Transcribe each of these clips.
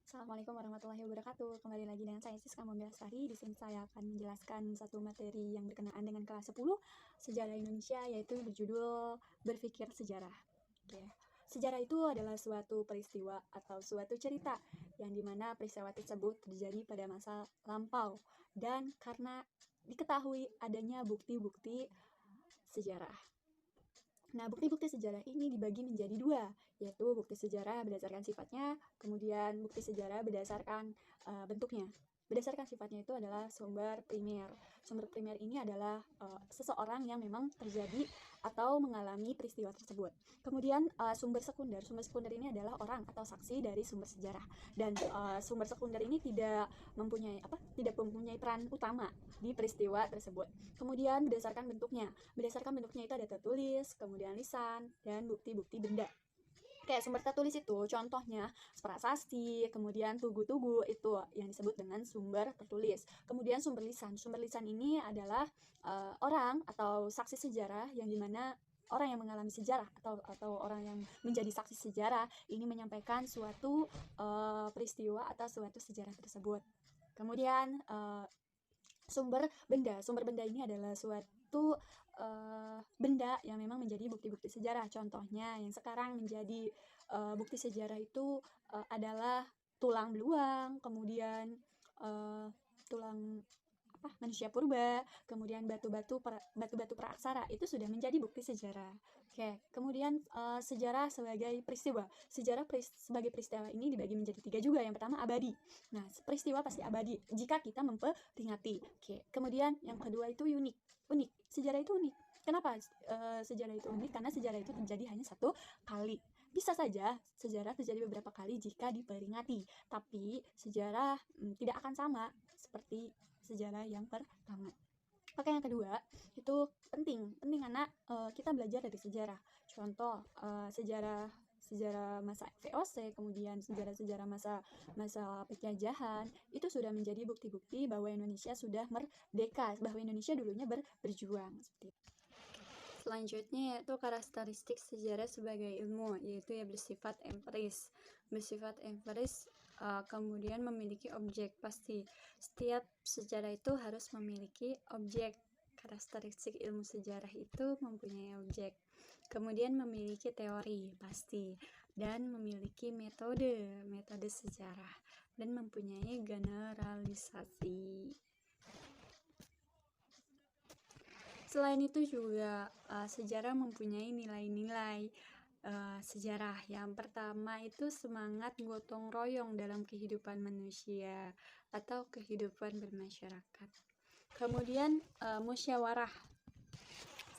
Assalamualaikum warahmatullahi wabarakatuh. Kembali lagi dengan saya Siska Mombiasari. Di sini saya akan menjelaskan satu materi yang berkenaan dengan kelas 10 Sejarah Indonesia, yaitu berjudul Berpikir Sejarah. Oke. Sejarah itu adalah suatu peristiwa atau suatu cerita yang dimana peristiwa tersebut terjadi pada masa lampau dan karena diketahui adanya bukti-bukti sejarah. Nah, bukti-bukti sejarah ini dibagi menjadi dua, yaitu bukti sejarah berdasarkan sifatnya, kemudian bukti sejarah berdasarkan bentuknya. Berdasarkan sifatnya itu adalah sumber primer. Sumber primer ini adalah seseorang yang memang terjadi atau mengalami peristiwa tersebut. Kemudian sumber sekunder ini adalah orang atau saksi dari sumber sejarah. Dan sumber sekunder ini tidak mempunyai peran utama di peristiwa tersebut. Kemudian berdasarkan bentuknya itu ada tertulis, kemudian lisan, dan bukti-bukti benda. Kayak sumber tertulis itu contohnya prasasti, kemudian tugu-tugu, itu yang disebut dengan sumber tertulis. Kemudian sumber lisan ini adalah orang atau saksi sejarah yang dimana orang yang mengalami sejarah atau orang yang menjadi saksi sejarah ini menyampaikan suatu peristiwa atau suatu sejarah tersebut. Kemudian sumber benda ini adalah suatu benda yang memang menjadi bukti-bukti sejarah. Contohnya yang sekarang menjadi bukti sejarah itu adalah tulang beluang, kemudian tulang manusia purba, kemudian batu-batu praaksara, itu sudah menjadi bukti sejarah. Oke, kemudian sejarah sebagai peristiwa. Sebagai peristiwa ini dibagi menjadi 3 juga. Yang pertama abadi. Nah, peristiwa pasti abadi jika kita memperingati. Oke, kemudian yang kedua itu unik. Sejarah itu unik. Kenapa sejarah itu unik? Karena sejarah itu terjadi hanya satu kali. Bisa saja sejarah terjadi beberapa kali jika diperingati, tapi sejarah tidak akan sama seperti sejarah yang pertama. Oke, yang kedua itu penting karena kita belajar dari sejarah. Contoh sejarah masa VOC, kemudian sejarah masa penjajahan, itu sudah menjadi bukti-bukti bahwa Indonesia sudah merdeka, bahwa Indonesia dulunya berjuang seperti itu. Selanjutnya yaitu karakteristik sejarah sebagai ilmu, yaitu ya bersifat empiris. Kemudian memiliki objek. Pasti setiap sejarah itu harus memiliki objek. Karakteristik ilmu sejarah itu mempunyai objek. Kemudian memiliki teori, pasti, dan memiliki metode sejarah, dan mempunyai generalisasi. Selain itu juga sejarah mempunyai nilai-nilai sejarah. Yang pertama itu semangat gotong royong dalam kehidupan manusia atau kehidupan bermasyarakat. Kemudian musyawarah.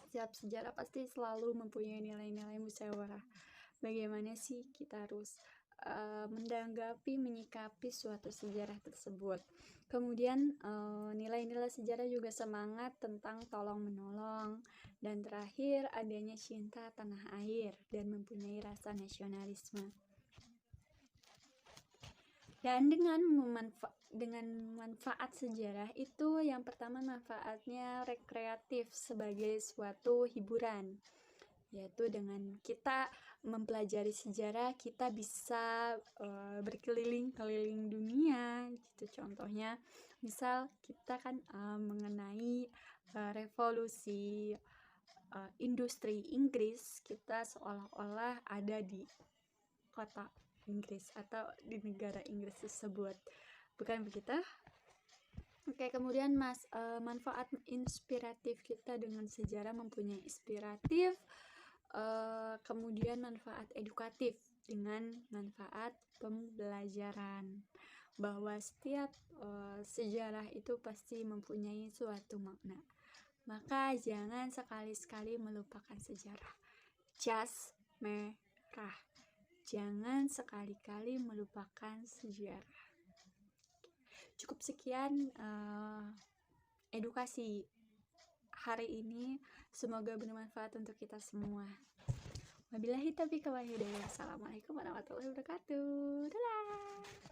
Setiap sejarah pasti selalu mempunyai nilai-nilai musyawarah. Bagaimana sih kita harus menyikapi suatu sejarah tersebut. Kemudian nilai-nilai sejarah juga semangat tentang tolong-menolong, dan terakhir adanya cinta tanah air dan mempunyai rasa nasionalisme. Dan dengan manfaat sejarah itu, yang pertama manfaatnya rekreatif sebagai suatu hiburan, yaitu dengan kita mempelajari sejarah kita bisa berkeliling dunia gitu. Contohnya misal kita kan mengenai revolusi industri Inggris, kita seolah-olah ada di kota Inggris atau di negara Inggris tersebut, bukan begitu? Oke, kemudian manfaat inspiratif kita dengan sejarah mempunyai inspiratif, kemudian manfaat edukatif dengan manfaat pembelajaran, bahwa setiap sejarah itu pasti mempunyai suatu makna. Maka jangan sekali-sekali melupakan sejarah. Jas merah. Jangan sekali-kali melupakan sejarah. Cukup sekian edukasi hari ini. Semoga bermanfaat untuk kita semua. Wabillahi taufiq wal hidayah. Assalamualaikum warahmatullahi wabarakatuh. Dadah.